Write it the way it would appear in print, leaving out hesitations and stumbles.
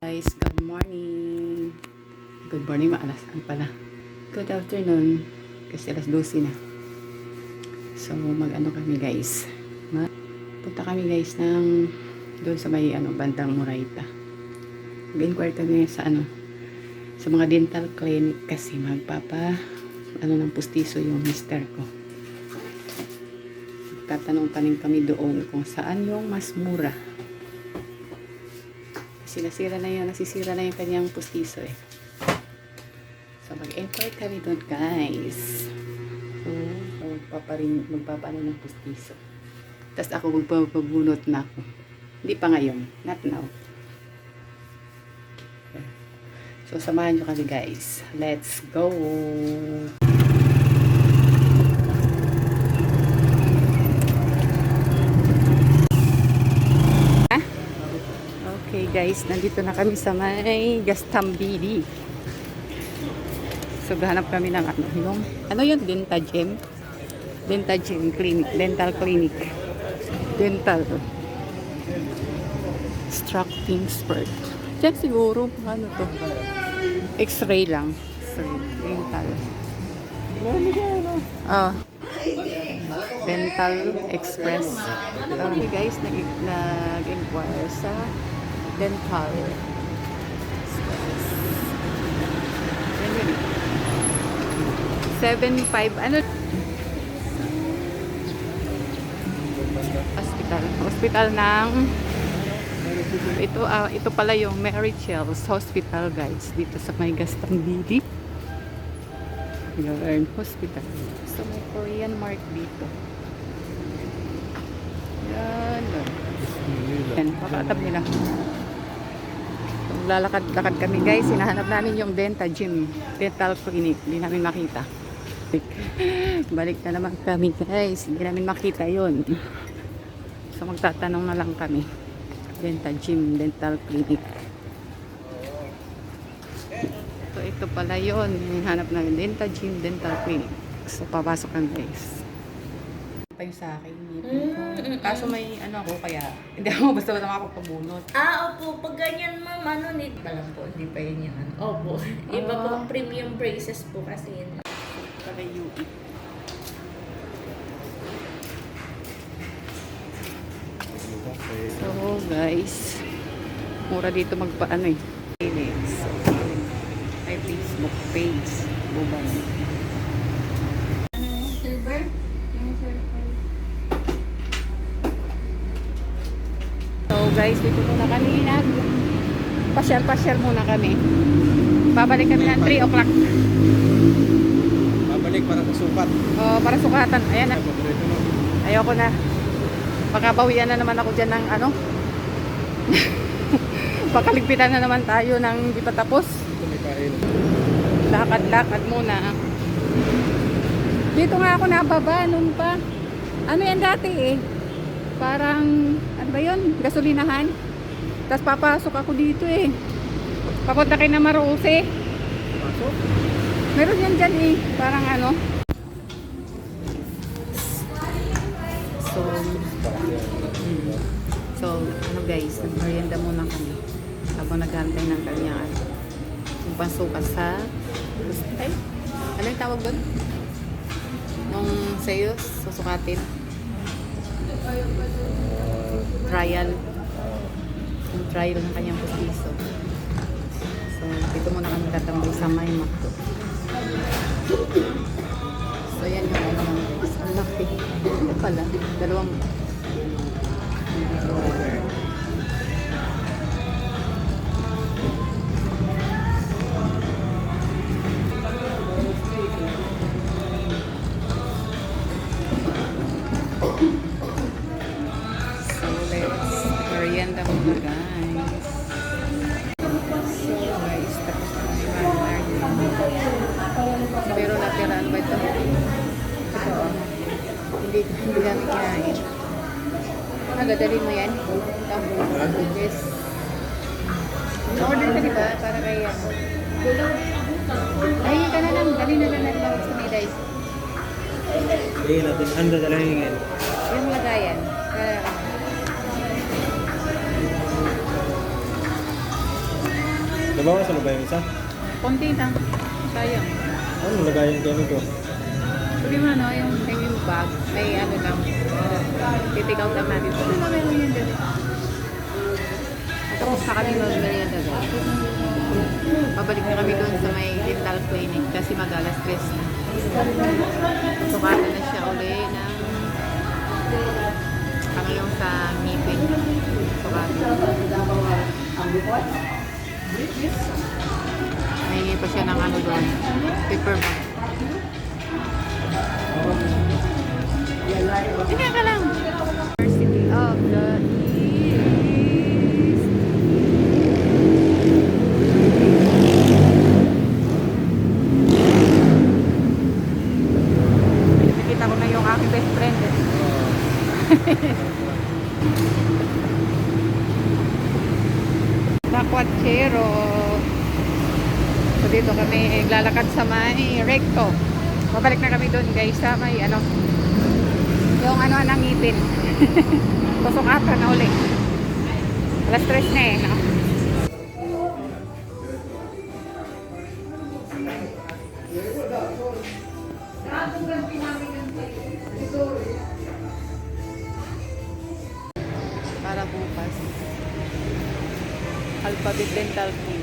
Guys, good morning. Good morning, maalas-an pala. Good afternoon, kasi alas 12 na. So, mag-ano kami guys. Punta kami guys ng doon sa may bandang Murayta. Mag-inquire kami sa mga dental clinic kasi ng pustiso yung mister ko. Tatanong-taning kami doon kung saan yung mas mura. Nasisira na yung kanyang pustiso eh. So, mag-inquire kami doon guys. So, magpapaano ng pustiso. Tapos ako magpapabunot na ako. Hindi pa ngayon. Not now. So, samahan nyo kami guys. Let's go! Okay guys, nandito na kami sa may Gastambili. So, hanap kami ng yung Dentagem Clinic, Dental Clinic. Dental Extracting Spurt. Diyan siguro, to? X-ray lang. Dental. Dental Express. Okay guys, nag-inquire sa Dental Express. 7.5 hospital ng ito pala yung Mary Chels Hospital guys, dito sa may Gastambili. Yarn Hospital. So may Korean mark dito. Yan, pakatab nila. So, lalakad-lakad kami guys, hinahanap namin yung Dental Clinic. Hindi namin makita. Balik na naman kami guys, hindi namin makita yon. So magtatanong na lang kami. Dental Clinic. So ito pala yon, hinahanap namin Dental Clinic. So papasok kami guys. Pa yung sa akin. Kaso may ako kaya hindi ako basta makapagpabunot. Opo. Pag ganyan ma'am, need pa lang po. Hindi pa yun yan. Opo. Iba po, premium braces po kasi yun. Pala UE. So guys, mura dito magpaano eh. So, may Facebook page. Buban. Silver? So guys, dito muna kami pasyal muna kami. Babalik kami ng 3 o'clock. Babalik para sukat. Para sukatan. Ayan na. Ayoko na. Pagkabawian na naman ako dyan ng pakaligpitan na naman tayo ng di pa tapos. Lakad-lakad muna. Dito nga ako nababa nung pa. Ano yan dati eh? Parang, ano ba yun? Gasolinahan. Tapos papasok ako dito eh. Papunta kay na Marose. Meron yan dyan eh. Parang So, guys, nag-merienda muna kami habang naghantay ng kanyang yung pasukan sa ano yung tawag doon? Nung sa'yo, susukatin trial ng kanyang pustiso. So, dito muna kami tatambay sa may makto. So, yan yung guys. Ang laki. Ito pala, dalawang merienda muna guys. So guys, tapos na kami pero natiraan ba ito? Ito hindi namin kinain. Nagadali mo yan? Yes. Order ka diba? Para kay ayun ka na lang. Dali na lang natin sa may dice. natin anda dalangin. Yung lagayan. Nabawasan na ba yung isa? Konti lang. Sayang. Ano lagayan kayo nito? Sabi mo ano, yung hanging bag, may ano lang. Titik out lang natin. Ano na meron yan dali? Tapos na kami mag-merienda guys. Pabalik na kami doon sa may dental clinic kasi mag-alas 3 na. Sukatan na siya uli ng ano yung sa ngipin. Sukatan. Nahingi pa siya ng ano doon. Paper bag. Hindi ka lang. University of the East. Nakikita ko na yung aking best friend. Taquachero. So dito kami lalakad sa may recto. Babalik na kami doon guys sa may ano yung ano ng ngipin. Tusok ata na uli. Alas 3 na eh, no? Para bukas. Alphabet Dental Clinic.